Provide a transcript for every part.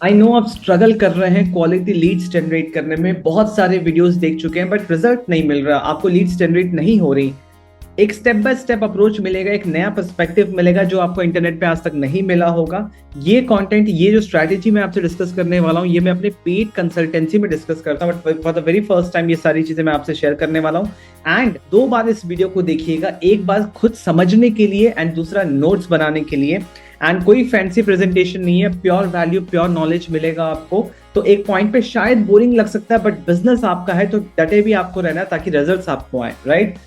I know आप struggle कर रहे हैं क्वालिटी लीड्स जनरेट करने में, बहुत सारे वीडियोस देख चुके हैं बट रिजल्ट नहीं मिल रहा, आपको लीड्स जनरेट नहीं हो रही। एक स्टेप बाय स्टेप अप्रोच मिलेगा, एक नया पर्सपेक्टिव मिलेगा जो आपको इंटरनेट पे आज तक नहीं मिला होगा। ये कंटेंट, ये जो स्ट्रैटेजी मैं आपसे डिस्कस करने वाला हूँ, ये मैं अपने पेड कंसल्टेंसी में डिस्कस करता हूँ, but for the very first time ये सारी चीजें मैं आपसे शेयर करने वाला हूँ। एंड दो बार इस वीडियो को देखिएगा, एक बार खुद समझने के लिए एंड दूसरा नोट्स बनाने के लिए। एंड कोई फैंसी प्रेजेंटेशन नहीं है, प्योर वैल्यू प्योर नॉलेज मिलेगा आपको। तो एक पॉइंट पे शायद बोरिंग लग सकता है बट बिजनेस आपका है तो डटे भी आपको रहना है ताकि रिजल्ट्स आपको आए, right.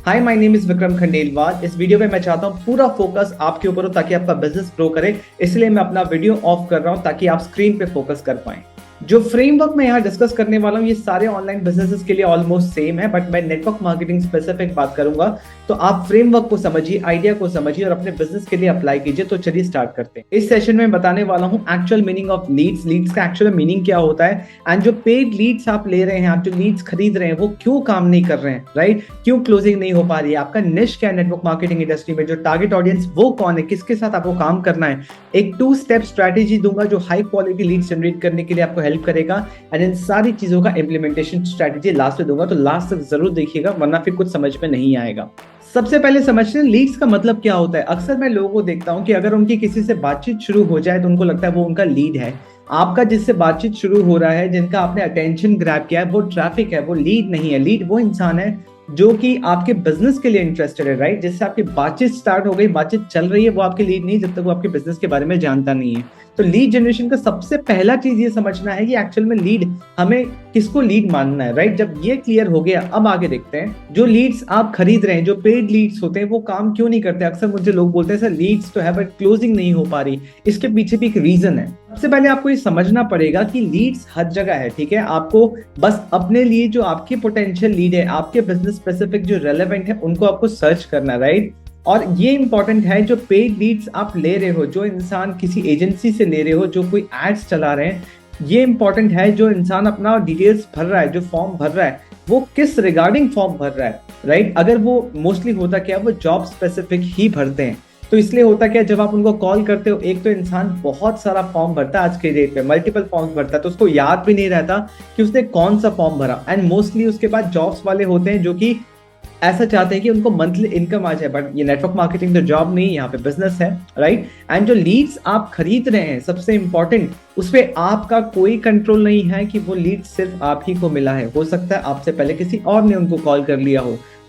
Hi, my name is Vikram Khandelwal. इस वीडियो में मैं चाहता हूं पूरा फोकस आपके ऊपर हो ताकि आपका बिजनेस ग्रो करे, इसलिए मैं अपना वीडियो ऑफ कर रहा हूं ताकि आप स्क्रीन पे फोकस कर पाएं। जो फ्रेमवर्क मैं यहाँ डिस्कस करने वाला हूँ ये सारे ऑनलाइन बिजनेसेस के लिए ऑलमोस्ट सेम है, बट मैं नेटवर्क मार्केटिंग स्पेसिफिक बात करूंगा। तो आप फ्रेमवर्क को समझिए, आइडिया को समझिए और अपने बिजनेस के लिए अप्लाई कीजिए। तो चलिए स्टार्ट करते हैं। इस सेशन में बताने वाला हूँ actual meaning of leads, leads का एक्चुअल मीनिंग क्या होता है, एंड जो पेड लीड्स आप ले रहे हैं, आप जो लीड्स खरीद रहे हैं वो क्यों काम नहीं कर रहे हैं, राइट, क्यों क्लोजिंग नहीं हो पा रही है, आपका निश क्या है नेटवर्क मार्केटिंग इंडस्ट्री में, जो टारगेट ऑडियंस वो कौन है, किसके साथ आपको काम करना है। एक 2 स्टेप स्ट्रैटेजी दूंगा जो हाई क्वालिटी लीड्स जनरेट करने के लिए आपको हेल्प करेगा, एंड इन सारी चीजों का इंप्लीमेंटेशन स्ट्रैटेजी लास्ट में दूंगा। तो लास्ट तक जरूर देखिएगा वरना फिर कुछ समझ में नहीं आएगा। सबसे पहले समझते हैं लीड्स का मतलब क्या होता है। अक्सर मैं लोगों को देखता हूं कि अगर उनकी किसी से बातचीत शुरू हो जाए तो उनको लगता है वो उनका लीड है। आपका जिससे बातचीत शुरू हो रहा है, जिनका आपने अटेंशन ग्रैब किया है, वो ट्रैफिक है, वो लीड नहीं है। लीड वो इंसान है जो कि आपके बिजनेस के लिए इंटरेस्टेड है, राइट। जिससे आपकी बातचीत स्टार्ट हो गई, बातचीत चल रही है, वो आपकी लीड नहीं जब तक वो आपके बिजनेस के बारे में जानता नहीं है। तो लीड जनरेशन का सबसे पहला चीज ये समझना है कि एक्चुअल में लीड, हमें किसको लीड मानना है, राइट। जब ये क्लियर हो गया, अब आगे देखते हैं जो लीड्स आप खरीद रहे हैं, जो पेड लीड्स होते हैं वो काम क्यों नहीं करते। अक्सर मुझे लोग बोलते हैं सर लीड्स तो है बट क्लोजिंग नहीं हो पा रही। इसके पीछे भी एक रीजन है। सबसे पहले आपको ये समझना पड़ेगा कि लीड्स हर जगह है, ठीक है। आपको बस अपने लिए जो आपकी पोटेंशियल लीड है, आपके बिजनेस स्पेसिफिक जो रेलेवेंट है, उनको आपको सर्च करना, राइट। और ये इंपॉर्टेंट है जो पेड लीड्स आप ले रहे हो, जो इंसान किसी एजेंसी से ले रहे हो, जो कोई एड्स चला रहे हैं, ये इंपॉर्टेंट है जो इंसान अपना डिटेल्स भर रहा है, जो फॉर्म भर रहा है, वो किस रिगार्डिंग फॉर्म भर रहा है, राइट। अगर वो मोस्टली होता क्या, वो जॉब स्पेसिफिक ही भरते हैं। तो इसलिए होता क्या, जब आप उनको कॉल करते हो, एक तो इंसान बहुत सारा फॉर्म भरता है, आज के डेट पे मल्टीपल फॉर्म भरता है, तो उसको याद भी नहीं रहता कि उसने कौन सा फॉर्म भरा। एंड मोस्टली उसके बाद जॉब्स वाले होते हैं जो कि ऐसा चाहते हैं कि उनको मंथली इनकम आ जाए, बट ये नेटवर्क मार्केटिंग तो जॉब नहीं, यहाँ पे बिजनेस है, राइट। एंड जो लीड्स आप खरीद रहे हैं, सबसे इंपॉर्टेंट, उस पर आपका कोई कंट्रोल नहीं है कि वो लीड सिर्फ आप ही को मिला है। हो सकता है आपसे पहले किसी और ने उनको कॉल कर लिया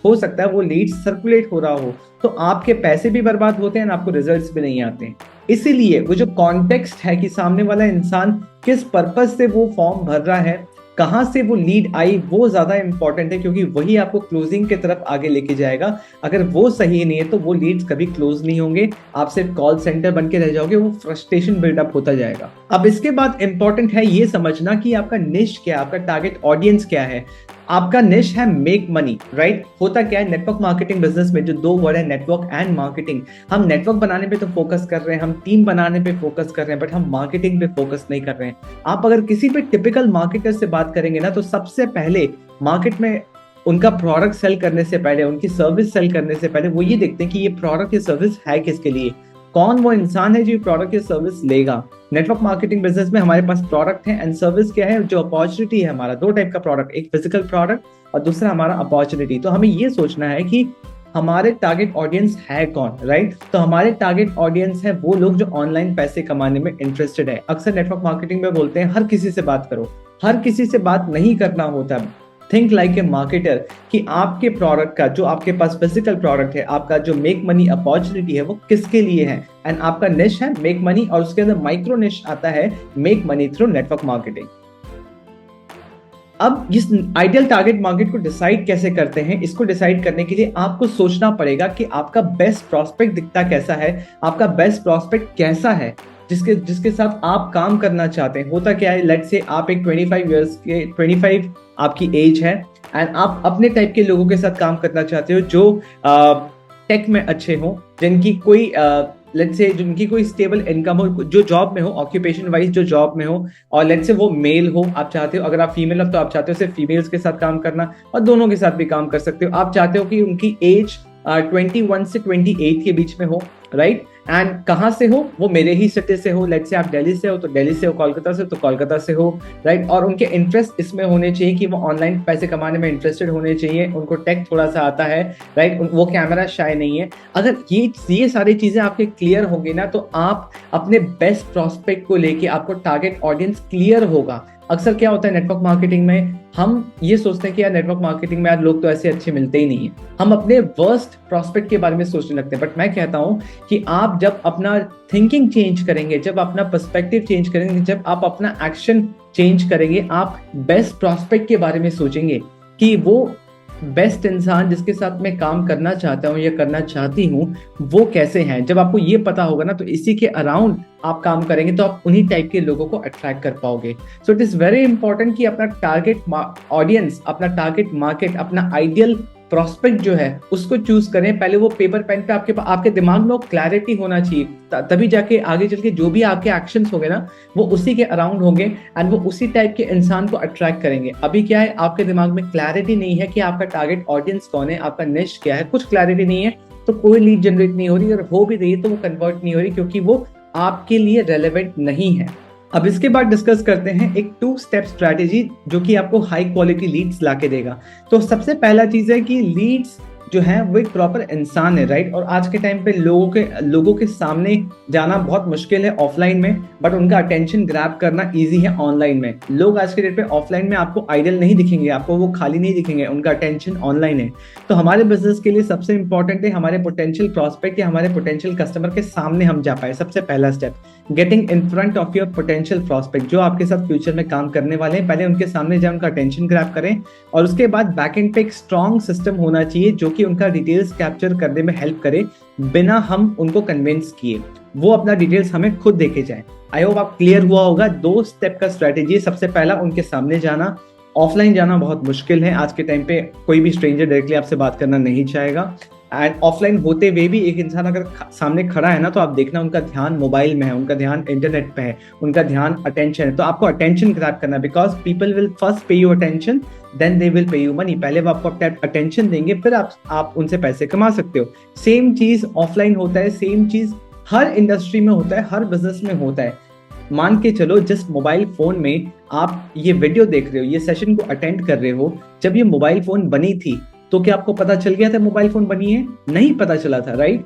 हो सकता है वो लीड सर्कुलेट हो रहा हो, तो आपके पैसे भी बर्बाद होते हैं, आपको रिजल्ट्स भी नहीं आते। इसीलिए वो जो कॉन्टेक्स्ट है कि सामने वाला इंसान किस पर्पज से वो फॉर्म भर रहा है, कहां से वो लीड आई, वो ज्यादा इंपॉर्टेंट है, क्योंकि वही आपको क्लोजिंग की तरफ आगे लेके जाएगा। अगर वो सही नहीं है तो वो लीड्स कभी क्लोज नहीं होंगे, आप सिर्फ कॉल सेंटर बन के रह जाओगे, वो फ्रस्ट्रेशन बिल्डअप होता जाएगा। अब इसके बाद इंपॉर्टेंट है ये समझना कि आपका निश क्या है, आपका टारगेट ऑडियंस क्या है। आपका निश है मेक मनी, राइट। होता क्या है नेटवर्क मार्केटिंग बिजनेस में, जो दो वर्ड है नेटवर्क एंड मार्केटिंग, हम नेटवर्क बनाने पे तो फोकस कर रहे हैं, हम टीम बनाने पे फोकस कर रहे हैं, बट हम मार्केटिंग पे फोकस नहीं कर रहे हैं। आप अगर किसी भी टिपिकल मार्केटर से बात करेंगे ना, तो सबसे पहले मार्केट में उनका प्रोडक्ट सेल करने से पहले, उनकी सर्विस सेल करने से पहले वो ये देखते हैं कि ये प्रोडक्ट या सर्विस है किसके लिए, कौन वो इंसान है जो प्रोडक्ट या सर्विस लेगा। नेटवर्क मार्केटिंग बिजनेस में हमारे पास प्रोडक्ट है एंड सर्विस क्या है, जो अपॉर्चुनिटी है। हमारा दो टाइप का प्रोडक्ट, एक फिजिकल प्रोडक्ट और दूसरा हमारा अपॉर्चुनिटी। तो हमें ये सोचना है कि हमारे टारगेट ऑडियंस है कौन, राइट। तो हमारे टारगेट ऑडियंस है वो लोग जो ऑनलाइन पैसे कमाने में इंटरेस्टेड है। अक्सर नेटवर्क मार्केटिंग में बोलते हैं हर किसी से बात करो, हर किसी से बात नहीं करना होता। थिंक लाइक ए मार्केटर, कि आपके प्रोडक्ट का, जो आपके पास फिजिकल प्रोडक्ट है, आपका जो मेक मनी अपॉर्चुनिटी है, वो किसके लिए है। एंड आपका निश है मेक मनी, और उसके अंदर माइक्रो निश आता है make money through network marketing. अब इस आइडियल टारगेट मार्केट को डिसाइड कैसे करते हैं, इसको डिसाइड करने के लिए आपको सोचना पड़ेगा कि आपका बेस्ट प्रॉस्पेक्ट दिखता कैसा है, आपका बेस्ट प्रॉस्पेक्ट कैसा है जिसके जिसके साथ आप काम करना चाहते हैं। होता क्या है, लेट्स से आप एक 25 इयर्स के, 25 आपकी एज है एंड आप अपने टाइप के लोगों के साथ काम करना चाहते हो जो टेक में अच्छे हो, जिनकी कोई लेट्स से जिनकी कोई स्टेबल इनकम हो, जो जॉब में हो, ऑक्यूपेशन वाइज जो जॉब में हो, और लेट्स से वो मेल हो। आप चाहते हो, अगर आप फीमेल हो तो आप चाहते हो सिर्फ फीमेल्स के साथ काम करना, और दोनों के साथ भी काम कर सकते हो। आप चाहते हो कि उनकी एज 21 से 28 के बीच में हो, राइट। एंड कहाँ से हो, वो मेरे ही सिटी से हो, लेट्स से आप दिल्ली से हो तो दिल्ली से हो, कोलकाता से तो कोलकाता से हो, राइट। और उनके इंटरेस्ट इसमें होने चाहिए कि वो ऑनलाइन पैसे कमाने में इंटरेस्टेड होने चाहिए, उनको टेक थोड़ा सा आता है, राइट, वो कैमरा शाय नहीं है। अगर ये सारी चीजें आपके क्लियर होंगी ना, तो आप अपने बेस्ट प्रोस्पेक्ट को लेके आपको टारगेट ऑडियंस क्लियर होगा। अक्सर क्या होता है नेटवर्क मार्केटिंग में, हम ये सोचते हैं कि यार नेटवर्क मार्केटिंग में यार लोग तो ऐसे अच्छे मिलते ही नहीं है, हम अपने वर्स्ट प्रोस्पेक्ट के बारे में सोचने लगते हैं। बट मैं कहता हूं कि आप जब अपना थिंकिंग चेंज करेंगे, जब अपना पर्सपेक्टिव चेंज करेंगे, जब आप अपना एक्शन चेंज करेंगे, आप बेस्ट प्रोस्पेक्ट के बारे में सोचेंगे कि वो बेस्ट इंसान जिसके साथ मैं काम करना चाहता हूँ या करना चाहती हूँ वो कैसे हैं। जब आपको ये पता होगा ना, तो इसी के अराउंड आप काम करेंगे तो आप उन्हीं टाइप के लोगों को अट्रैक्ट कर पाओगे। So it is very important कि अपना टारगेट ऑडियंस, अपना टारगेट मार्केट, अपना आइडियल प्रोस्पेक्ट जो है उसको चूज करें। पहले वो पेपर पेन पे आपके दिमाग में क्लैरिटी होना चाहिए, तभी जाके आगे चल के जो भी आपके एक्शंस होंगे ना, वो उसी के अराउंड होंगे एंड वो उसी टाइप के इंसान को अट्रैक्ट करेंगे। अभी क्या है, आपके दिमाग में क्लैरिटी नहीं है कि आपका टारगेट ऑडियंस कौन है, आपका निश क्या है, कुछ क्लैरिटी नहीं है, तो कोई लीड जनरेट नहीं हो रही, और हो भी रही है तो वो कन्वर्ट नहीं हो रही, क्योंकि वो आपके लिए रेलेवेंट नहीं है। अब इसके बाद डिस्कस करते हैं एक 2 स्टेप स्ट्रैटेजी जो कि आपको हाई क्वालिटी लीड्स लाके देगा। तो सबसे पहला चीज है कि लीड्स जो है वो एक प्रॉपर इंसान है, राइट। और आज के टाइम पे लोगों के सामने जाना बहुत मुश्किल है ऑफलाइन में, बट उनका अटेंशन ग्रैब करना इजी है ऑनलाइन में। लोग आज के डेट पे ऑफलाइन में आपको आइडियल नहीं दिखेंगे, आपको वो खाली नहीं दिखेंगे, उनका अटेंशन ऑनलाइन है। तो हमारे बिजनेस के लिए सबसे इंपॉर्टेंट है हमारे पोटेंशियल प्रॉस्पेक्ट या हमारे पोटेंशियल कस्टमर के सामने हम जा पाए। सबसे पहला step, getting in front of your potential prospect, जो आपके साथ फ्यूचर में काम करने वाले हैं, पहले उनके सामने जाए, उनका अटेंशन ग्रैब करें। और उसके बाद बैकएंड पे एक स्ट्रॉन्ग सिस्टम होना चाहिए जो कि उनका डिटेल्स कैप्चर करने में हेल्प करे, बिना हम उनको कन्विंस किए, वो अपना डिटेल्स हमें खुद देके जाए। आई होप आप क्लियर हुआ होगा। 2 स्टेप का स्ट्रेटेजी, सबसे पहला उनके सामने जाना। ऑफलाइन जाना बहुत मुश्किल है आज के टाइम पे, कोई भी स्ट्रेंजर डायरेक्टली आपसे बात करना नहीं चाहेगा। एंड ऑफलाइन होते हुए भी एक इंसान अगर सामने खड़ा है ना, तो आप देखना उनका ध्यान मोबाइल में है, उनका ध्यान इंटरनेट पे है, उनका ध्यान अटेंशन है। तो आपको अटेंशन ग्रैब करना, because people will first pay you attention then they will pay you money. पहले वो आपको अटेंशन देंगे, फिर आप उनसे पैसे कमा सकते हो। सेम चीज ऑफलाइन होता है, सेम चीज हर इंडस्ट्री में होता है, हर बिजनेस में होता है। मान के चलो जस्ट मोबाइल फोन में आप ये वीडियो देख रहे हो, ये सेशन को अटेंड कर रहे हो, जब ये मोबाइल फोन बनी थी तो क्या आपको पता चल गया था मोबाइल फोन बनी है? नहीं पता चला था, राइट।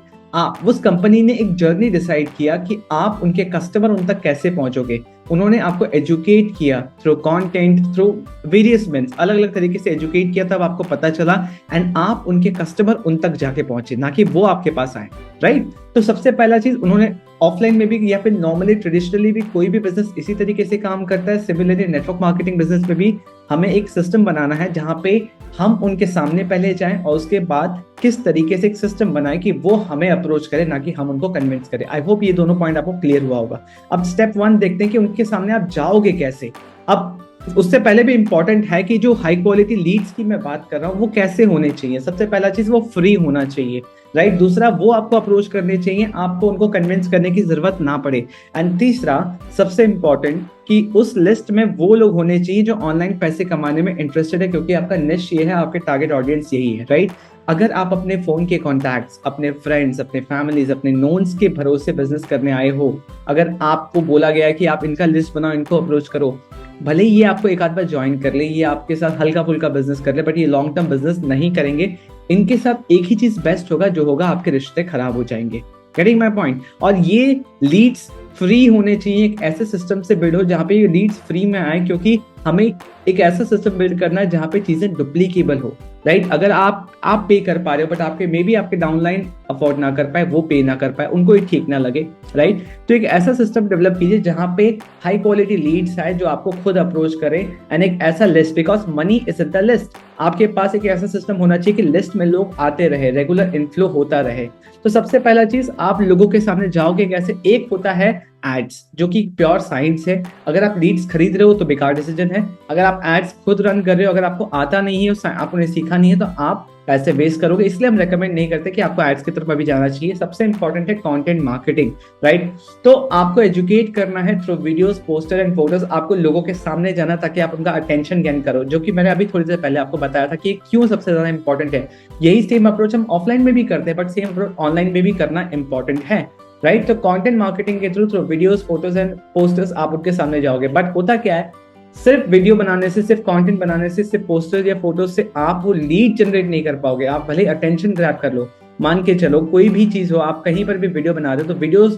उस कंपनी ने एक जर्नी डिसाइड किया कि आप उनके कस्टमर उन तक कैसे पहुंचोगे। उन्होंने आपको एजुकेट किया through content, through various means, अलग अलग तरीके से एजुकेट किया, तब आपको पता चला एंड आप उनके कस्टमर उन तक जाके पहुंचे, ना कि वो आपके पास आए, राइट। तो सबसे पहला चीज उन्होंने ऑफलाइन में भी या फिर नॉर्मली ट्रेडिशनली भी कोई भी बिजनेस इसी तरीके से काम करता है। सिमिलरली नेटवर्क मार्केटिंग बिजनेस में भी हमें एक सिस्टम बनाना है जहां पे हम उनके सामने पहले जाएं और उसके बाद किस तरीके से एक सिस्टम बनाएं कि वो हमें अप्रोच करे, ना कि हम उनको कन्विंस करें। आई होप ये दोनों पॉइंट आपको क्लियर हुआ होगा। अब स्टेप 1 देखते हैं कि उनके सामने आप जाओगे कैसे। अब उससे पहले भी इंपॉर्टेंट है कि जो हाई क्वालिटी लीड्स की मैं बात कर रहा हूँ वो कैसे होने चाहिए। सबसे पहला चीज वो फ्री होना चाहिए, राइट। दूसरा वो आपको अप्रोच करने चाहिए, आपको उनको कन्विंस करने की जरूरत ना पड़े। एंड तीसरा सबसे इंपॉर्टेंट कि उस लिस्ट में वो लोग होने चाहिए जो ऑनलाइन पैसे कमाने में इंटरेस्टेड है, क्योंकि आपका निश ये है, आपके टारगेट ऑडियंस यही है, राइट। अगर आप अपने फोन के कॉन्टैक्ट्स, अपने फ्रेंड्स, अपने फैमिलीज, अपने नोन्स के भरोसे बिजनेस करने आए हो, अगर आपको बोला गया है कि आप इनका लिस्ट बनाओ, इनको अप्रोच करो, भले ही ये आपको एक आध बार ज्वाइन कर ले, ये आपके साथ हल्का फुल्का बिजनेस कर ले, बट ये लॉन्ग टर्म बिजनेस नहीं करेंगे। इनके साथ एक ही चीज बेस्ट होगा, जो होगा आपके रिश्ते खराब हो जाएंगे। Getting my point. और ये लीड्स फ्री होने चाहिए, एक ऐसे सिस्टम से बिल्ड हो जहाँ पे ये लीड्स फ्री में आए, क्योंकि हमें एक ऐसा सिस्टम बिल्ड करना है जहाँ पे चीजें डुप्लीकेबल हो, राइट। अगर आप पे कर पा रहे हो बट आपके मे बी आपके डाउनलाइन अफोर्ड ना कर पाए, वो पे ना कर पाए, उनको ये ठीक ना लगे, राइट। तो एक ऐसा सिस्टम डेवलप कीजिए जहाँ पे हाई क्वालिटी लीड्स आए जो आपको खुद अप्रोच करें, एंड एक ऐसा list, because money is in the list. आपके पास एक ऐसा सिस्टम होना चाहिए कि लिस्ट में लोग आते रहे, रेगुलर इनफ्लो होता रहे। तो सबसे पहला चीज, आप लोगों के सामने जाओगे कैसे। एक होता है एड्स, जो कि प्योर साइंस है। अगर आप लीड्स खरीद रहे हो तो बेकार डिसीजन है। अगर आप एड्स खुद रन कर रहे हो, अगर आपको आता नहीं है, आपने सीखा नहीं है, तो आप पैसे वेस्ट करोगे। इसलिए हम रेकमेंड नहीं करते कि आपको एड्स की तरफ अभी जाना चाहिए। सबसे इंपॉर्टेंट है कंटेंट मार्केटिंग, राइट। तो आपको एजुकेट करना है through videos, poster and photos. आपको लोगों के सामने जाना ताकि आप उनका अटेंशन गेन करो, जो कि मैंने अभी थोड़ी देर पहले आपको बताया था कि क्यों सबसे ज्यादा इंपॉर्टेंट है। यही सेम अप्रोच हम ऑफलाइन में भी करते हैं, बट सेम अप्रोच ऑनलाइन में भी करना इंपॉर्टेंट है, राइट। तो कंटेंट मार्केटिंग के through videos, photos and posters आप उनके सामने जाओगे। बट होता क्या है, सिर्फ वीडियो बनाने से, सिर्फ कंटेंट बनाने से, सिर्फ पोस्टर या फोटोज से आप वो लीड जनरेट नहीं कर पाओगे। आप भले अटेंशन ग्रैब कर लो, मान के चलो कोई भी चीज हो, आप कहीं पर भी वीडियो बना रहे हो, तो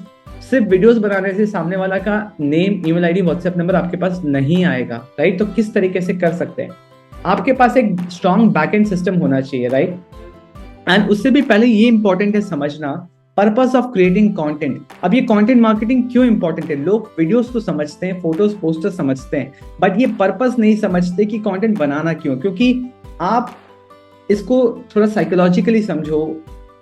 सिर्फ वीडियोस बनाने से सामने वाला का name, email ID, WhatsApp number आपके पास नहीं आएगा, राइट। तो किस तरीके से कर सकते हैं, आपके पास एक स्ट्रॉन्ग बैकएंड सिस्टम होना चाहिए, राइट। एंड उससे भी पहले ये इंपॉर्टेंट है समझना पर्पस ऑफ क्रिएटिंग कंटेंट। अब ये कंटेंट मार्केटिंग क्यों इंपॉर्टेंट है? लोग वीडियोस तो समझते हैं, फोटोज, पोस्टर समझते हैं, बट ये पर्पस नहीं समझते कि कंटेंट बनाना क्यों। क्योंकि आप इसको थोड़ा साइकोलॉजिकली समझो।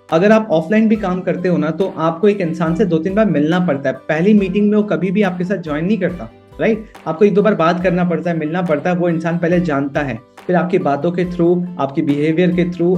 अगर आप ऑफलाइन भी काम करते हो ना, तो आपको एक इंसान से 2-3 बार मिलना पड़ता है। पहली मीटिंग में वो कभी भी आपके साथ ज्वाइन नहीं करता, राइट। आपको 1-2 बार बात करना पड़ता है, मिलना पड़ता है। वो इंसान पहले जानता है, फिर आपकी बातों के थ्रू, आपकी बिहेवियर के थ्रू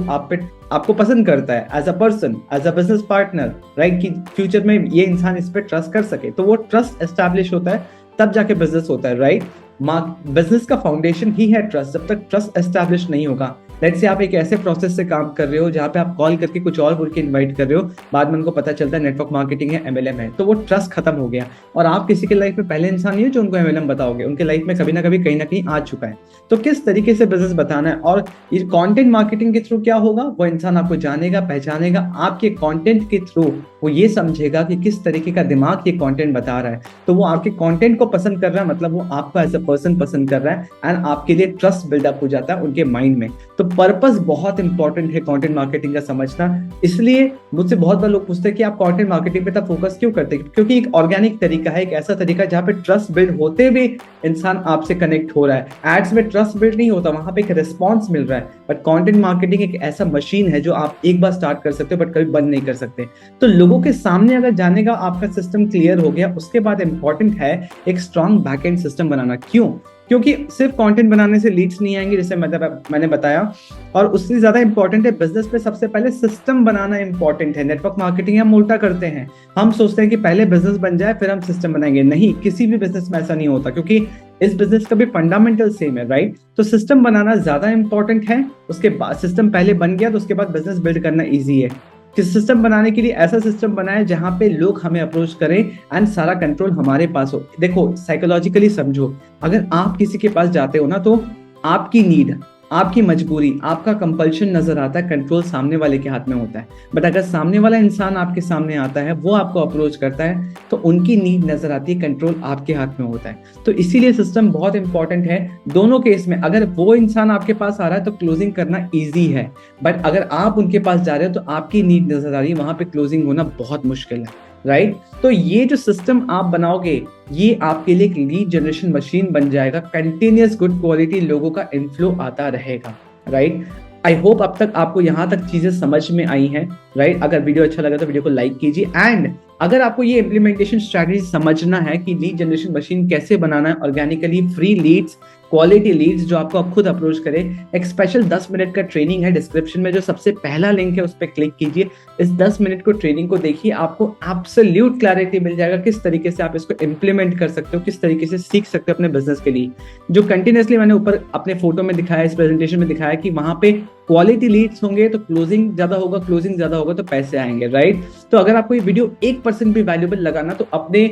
आपको पसंद करता है as a person, as a business partner, right. कि फ्यूचर में ये इंसान इस पर ट्रस्ट कर सके। तो वो ट्रस्ट एस्टैब्लिश होता है, तब जाके बिजनेस होता है, राइट। बिजनेस का फाउंडेशन ही है ट्रस्ट। जब तक ट्रस्ट एस्टैब्लिश नहीं होगा, लेट्स से आप एक ऐसे प्रोसेस से काम कर रहे हो जहां पे आप कॉल करके कुछ और बोल के इन्वाइट कर रहे हो, बाद में उनको पता चलता है नेटवर्क मार्केटिंग है, एमएलएम है, तो वो ट्रस्ट खत्म हो गया। और आप किसी के लाइफ में पहले इंसान नहीं हो जो उनको एमएलएम बताओगे, उनके लाइफ में कभी ना कहीं आ चुका है। तो किस तरीके से बिजनेस बताना है, और ये कंटेंट मार्केटिंग के थ्रू क्या होगा, वो इंसान आपको जानेगा, पहचानेगा आपके कंटेंट के थ्रू। वो ये समझेगा कि किस तरीके का दिमाग ये कंटेंट बता रहा है, तो वो आपके कंटेंट को पसंद कर रहा है, मतलब वो आपको एज अ पर्सन पसंद कर रहा है, एंड आपके लिए ट्रस्ट बिल्डअप हो जाता है उनके माइंड में। तो पर्पस बहुत इंपॉर्टेंट है कंटेंट मार्केटिंग का समझना। इसलिए मुझसे बहुत बार लोग पूछते हैं कि आप कंटेंट मार्केटिंग पे तब फोकस क्यों करते हैं? क्योंकि एक ऑर्गेनिक तरीका है, एक ऐसा तरीका जहां पे ट्रस्ट बिल्ड होते हुए इंसान आपसे कनेक्ट हो रहा है। एड्स में ट्रस्ट बिल्ड नहीं होता, वहां पे एक रिस्पॉन्स मिल रहा है। बट कंटेंट मार्केटिंग एक ऐसा मशीन है जो आप एक बार स्टार्ट कर सकते हो बट कभी बंद नहीं कर सकते। तो लोगों के सामने अगर जाने का आपका सिस्टम क्लियर हो गया, उसके बाद इंपॉर्टेंट है एक स्ट्रॉन्ग बैकएंड सिस्टम बनाना। क्यों? क्योंकि सिर्फ कंटेंट बनाने से लीड्स नहीं आएंगे, जैसे मैंने बताया। और उससे ज्यादा इंपॉर्टेंट है बिजनेस पे सबसे पहले सिस्टम बनाना इंपॉर्टेंट है। नेटवर्क मार्केटिंग हम उल्टा करते हैं, हम सोचते हैं कि पहले बिजनेस बन जाए फिर हम सिस्टम बनाएंगे। नहीं, किसी भी बिजनेस में ऐसा नहीं होता, क्योंकि इस बिजनेस का भी फंडामेंटल सेम है, राइट। तो सिस्टम बनाना ज्यादा इंपॉर्टेंट है। उसके बाद सिस्टम पहले बन गया तो उसके बाद बिजनेस बिल्ड करना ईजी है। कि सिस्टम बनाने के लिए ऐसा सिस्टम बनाए जहां पे लोग हमें अप्रोच करें एंड सारा कंट्रोल हमारे पास हो। देखो, साइकोलॉजिकली समझो, अगर आप किसी के पास जाते हो ना, तो आपकी नीड, आपकी मजबूरी, आपका कंपल्शन नजर आता है, कंट्रोल सामने वाले के हाथ में होता है। बट अगर सामने वाला इंसान आपके सामने आता है, वो आपको अप्रोच करता है, तो उनकी नीड नजर आती है, कंट्रोल आपके हाथ में होता है। तो इसीलिए सिस्टम बहुत इंपॉर्टेंट है दोनों केस में। अगर वो इंसान आपके पास आ रहा है तो क्लोजिंग करना ईजी है, बट अगर आप उनके पास जा रहे हो तो आपकी नीड नजर आ रही है, वहां पे क्लोजिंग होना बहुत मुश्किल है, राइट। तो ये जो सिस्टम आप बनाओगे, ये आपके लिए एक लीड जनरेशन मशीन बन जाएगा। कंटिन्यूअस गुड क्वालिटी लोगों का इनफ्लो आता रहेगा, राइट। आई होप अब तक आपको यहाँ तक चीजें समझ में आई हैं, राइट। अगर वीडियो अच्छा लगा तो वीडियो को लाइक कीजिए। एंड अगर आपको ये इम्प्लीमेंटेशन स्ट्रैटेजी समझना है कि लीड जनरेशन मशीन कैसे बनाना है organically, free leads, quality leads जो आपको खुद अप्रोच करे, एक स्पेशल 10 मिनट का ट्रेनिंग है डिस्क्रिप्शन में, जो सबसे पहला लिंक है उस पर क्लिक कीजिए। इस 10 मिनट को ट्रेनिंग को देखिए, आपको एब्सोल्यूट क्लैरिटी मिल जाएगा किस तरीके से आप इसको इम्प्लीमेंट कर सकते हो, किस तरीके से सीख सकते हो अपने बिजनेस के लिए। जो कंटिन्यूअसली मैंने ऊपर अपने फोटो में दिखाया, इस प्रेजेंटेशन में दिखाया कि वहां पे क्वालिटी लीड्स होंगे तो क्लोजिंग ज्यादा होगा, क्लोजिंग ज्यादा होगा तो पैसे आएंगे, राइट। तो अगर आपको ये वीडियो 1% भी वैल्यूएबल लगा ना, तो अपने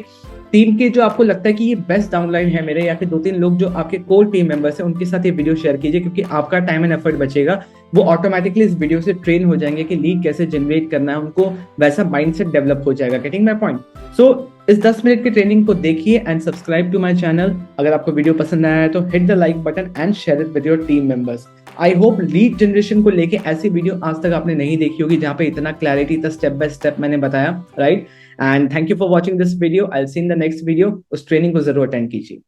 टीम के जो आपको लगता है कि ये बेस्ट डाउनलाइन है मेरे, या फिर 2-3 लोग जो आपके कोर टीम मेंबर्स हैं, उनके साथ ये वीडियो शेयर कीजिए, क्योंकि आपका टाइम एंड एफर्ट बचेगा। वो ऑटोमेटिकली इस वीडियो से ट्रेन हो जाएंगे कि लीड कैसे जनरेट करना है, उनको वैसा माइंडसेट डेवलप हो जाएगा। Getting my point? सो इस 10 मिनट की ट्रेनिंग को देखिए and subscribe to my channel. अगर आपको वीडियो पसंद आया है तो hit the like button and share it with your team members. I hope lead generation को लेके ऐसी वीडियो आज तक आपने नहीं देखी होगी, जहां पे इतना क्लैरिटी था, स्टेप बाय स्टेप मैंने बताया, right. And thank you for watching this video. I will see in the next video. उस ट्रेनिंग को जरूर अटेंड कीजिए।